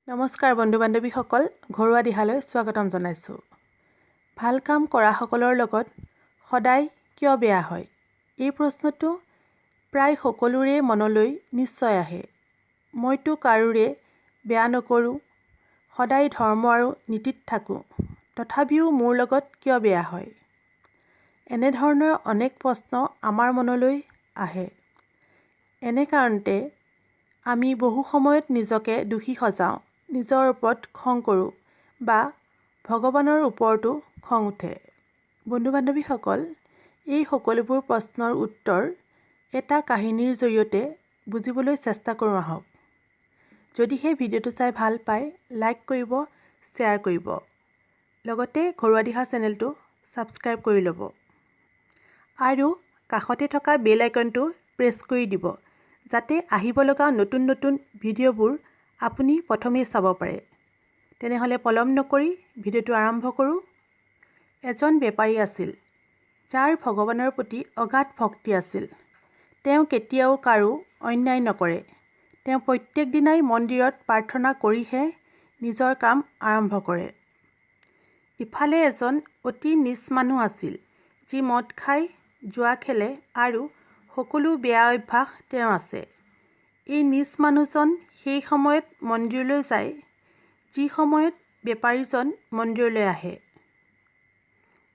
নমস্কাৰ বন্ধু বান্ধৱীসকল, ঘৰুৱা দিহালৈ স্বাগতম জনাইছোঁ। ভাল কাম কৰাসকলৰ লগত সদায় কিয় বেয়া হয়? এই প্ৰশ্নটো প্ৰায় সকলোৰে মনলৈ নিশ্চয় আহে। মইতো কাৰোৰে বেয়া নকৰোঁ, সদায় ধৰ্ম আৰু নীতিত থাকোঁ, তথাপিও মোৰ লগত কিয় বেয়া হয়? এনেধৰণৰ অনেক প্ৰশ্ন আমাৰ মনলৈ আহে। এনে কাৰণতে আমি বহু সময়ত নিজকে দোষী সজাওঁ, নিজৰ ওপৰত খং কৰোঁ বা ভগৱানৰ ওপৰতো খং উঠে। বন্ধু বান্ধৱীসকল, এই সকলোবোৰ প্ৰশ্নৰ উত্তৰ এটা কাহিনীৰ জৰিয়তে বুজিবলৈ চেষ্টা কৰোঁ আহক। যদিহে ভিডিঅ'টো চাই ভাল পায়, লাইক কৰিব, শ্বেয়াৰ কৰিব। লগতে ঘৰুৱা দিহা চেনেলটো ছাবস্ক্ৰাইব কৰি ল'ব আৰু কাষতে থকা বেল আইকনটো প্ৰেছ কৰি দিব, যাতে আহিব লগা নতুন নতুন ভিডিঅ'বোৰ আপুনি প্ৰথমেই চাব পাৰে। তেনেহ'লে পলম নকৰি ভিডিঅ'টো আৰম্ভ কৰোঁ। এজন বেপাৰী আছিল, যাৰ ভগৱানৰ প্ৰতি অগাধ ভক্তি আছিল। তেওঁ কেতিয়াও কাৰো অন্যায় নকৰে। তেওঁ প্ৰত্যেক দিনাই মন্দিৰত প্ৰাৰ্থনা কৰিহে নিজৰ কাম আৰম্ভ কৰে। ইফালে এজন অতি নীচ মানুহ আছিল, যি মদ খায়, জুৱা খেলে আৰু সকলো বেয়া অভ্যাস তেওঁৰ আছে। এই নীচ মানুহজন সেই সময়ত মন্দিৰলৈ যায়, যি সময়ত বেপাৰীজন মন্দিৰলৈ আহে।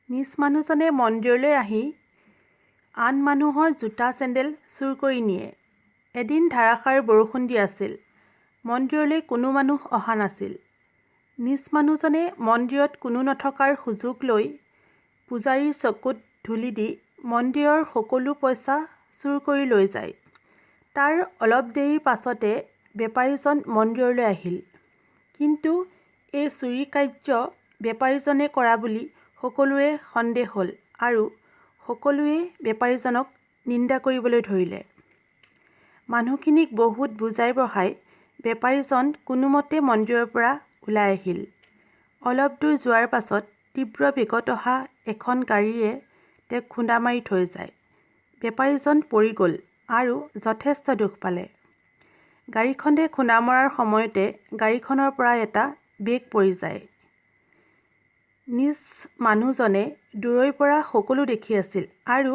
নীচ মানুহজনে মন্দিৰলৈ আহি আন মানুহৰ জোতা চেণ্ডেল চুৰ কৰি নিয়ে। এদিন ধাৰাসাৰ বৰষুণ দি আছিল। মন্দিৰলৈ কোনো মানুহ অহা নাছিল। নীচ মানুহজনে মন্দিৰত কোনো নথকাৰ সুযোগ লৈ পূজাৰীৰ চকুত ধূলি দি মন্দিৰৰ সকলো পইচা চুৰ কৰি লৈ যায়। তাৰ অলপ দেৰিৰ পাছতে বেপাৰীজন মন্দিৰলৈ আহিল। কিন্তু এই চুৰি কাৰ্য বেপাৰীজনে কৰা বুলি সকলোৰে সন্দেহ হ'ল আৰু সকলোৱে বেপাৰীজনক নিন্দা কৰিবলৈ ধৰিলে। মানুহখিনিক বহুত বুজাই বঢ়াই বেপাৰীজন কোনোমতে মন্দিৰৰ পৰা ওলাই আহিল। অলপ দূৰ যোৱাৰ পাছত তীব্ৰ বেগত অহা এখন গাড়ীয়ে তেওঁক খুন্দা মাৰি থৈ যায়। বেপাৰীজন পৰি গ'ল আৰু যথেষ্ট দুখ পালে। গাড়ীখনে খুন্দা মৰাৰ সময়তে গাড়ীখনৰ পৰা এটা বেগ পৰি যায়। নীচ মানুহজনে দূৰৈৰ পৰা সকলো দেখি আছিল আৰু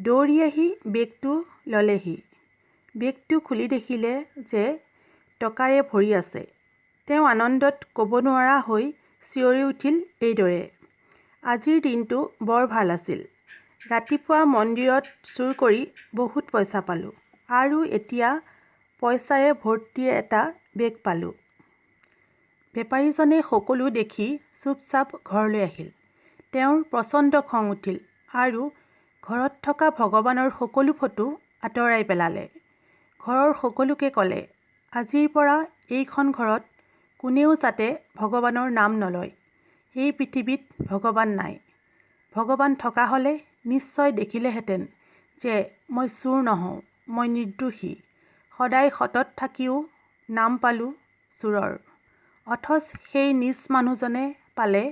দৌৰি আহি বেগটো ল'লেহি। বেগটো খুলি দেখিলে যে টকাৰে ভৰি আছে। তেওঁ আনন্দত ক'ব নোৱাৰা হৈ চিঞৰি উঠিল এইদৰে, আজিৰ দিনটো বৰ ভাল আছিল। ৰাতিপুৱা মন্দিৰত চুৰ কৰি বহুত পইচা পালোঁ আৰু এতিয়া পইচাৰে ভৰ্তি এটা বেগ পালোঁ। বেপাৰীজনে সকলো দেখি চুপচাপ ঘৰলৈ আহিল। তেওঁৰ প্ৰচণ্ড খং উঠিল আৰু ঘৰত থকা ভগৱানৰ সকলো ফটো আঁতৰাই পেলালে। ঘৰৰ সকলোকে ক'লে, আজিৰ পৰা এইখন ঘৰত কোনেও যাতে ভগৱানৰ নাম নলয়। এই পৃথিৱীত ভগৱান নাই। ভগৱান থকা হ'লে নিশ্চয় দেখিলেহেঁতেন যে মই চোৰ নহওঁ, মই নিৰ্দোষী। সদায় সতত থাকিও নাম পালোঁ চোৰৰ। অথচ সেই নীচ মানুহজনে পালে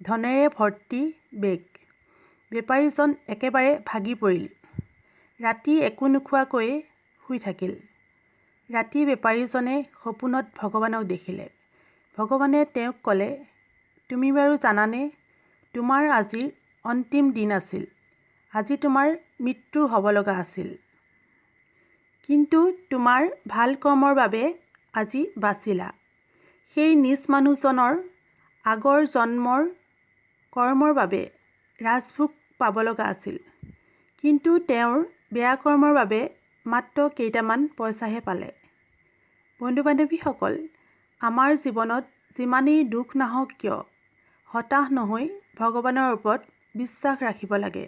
ধনেৰে ভৰ্তি বেগ। বেপাৰীজন একেবাৰে ভাগি পৰিল। ৰাতি একো নোখোৱাকৈয়ে শুই থাকিল। ৰাতি বেপাৰীজনে সপোনত ভগৱানক দেখিলে। ভগৱানে তেওঁক ক'লে, তুমি বাৰু জানানে, তোমাৰ আজি অন্তিম দিন আছিল। আজি তোমাৰ মৃত্যু হ'ব লগা আছিল। কিন্তু তোমাৰ ভাল কৰ্মৰ বাবে আজি বাচিলা। সেই নীচ মানুহজনৰ আগৰ জন্মৰ কৰ্মৰ বাবে ৰাজভোগ পাব লগা আছিল। কিন্তু তেওঁৰ বেয়া কৰ্মৰ বাবে মাত্ৰ কেইটামান পইচাহে পালে। বন্ধু বান্ধৱীসকল, আমাৰ জীৱনত যিমানেই দুখ নাহক কিয়, হতাশ নহৈ ভগৱানৰ ওপৰত বিশ্বাস ৰাখিব লাগে।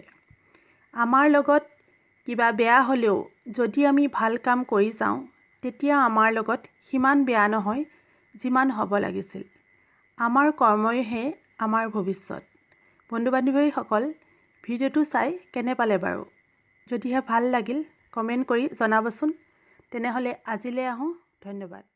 আমাৰ লগত কিবা বেয়া হ'লেও যদি আমি ভাল কাম কৰি যাওঁ, তেতিয়া আমাৰ লগত সিমান বেয়া নহয় যিমান হ'ব লাগিছিল। আমাৰ কৰ্মইহে আমাৰ ভৱিষ্যত। বন্ধু বান্ধৱীসকল, ভিডিঅ'টো চাই কেনে পালে বাৰু? যদিহে ভাল লাগিল কমেণ্ট কৰি জনাবচোন। তেনেহ'লে আজিলৈ আহোঁ। ধন্যবাদ।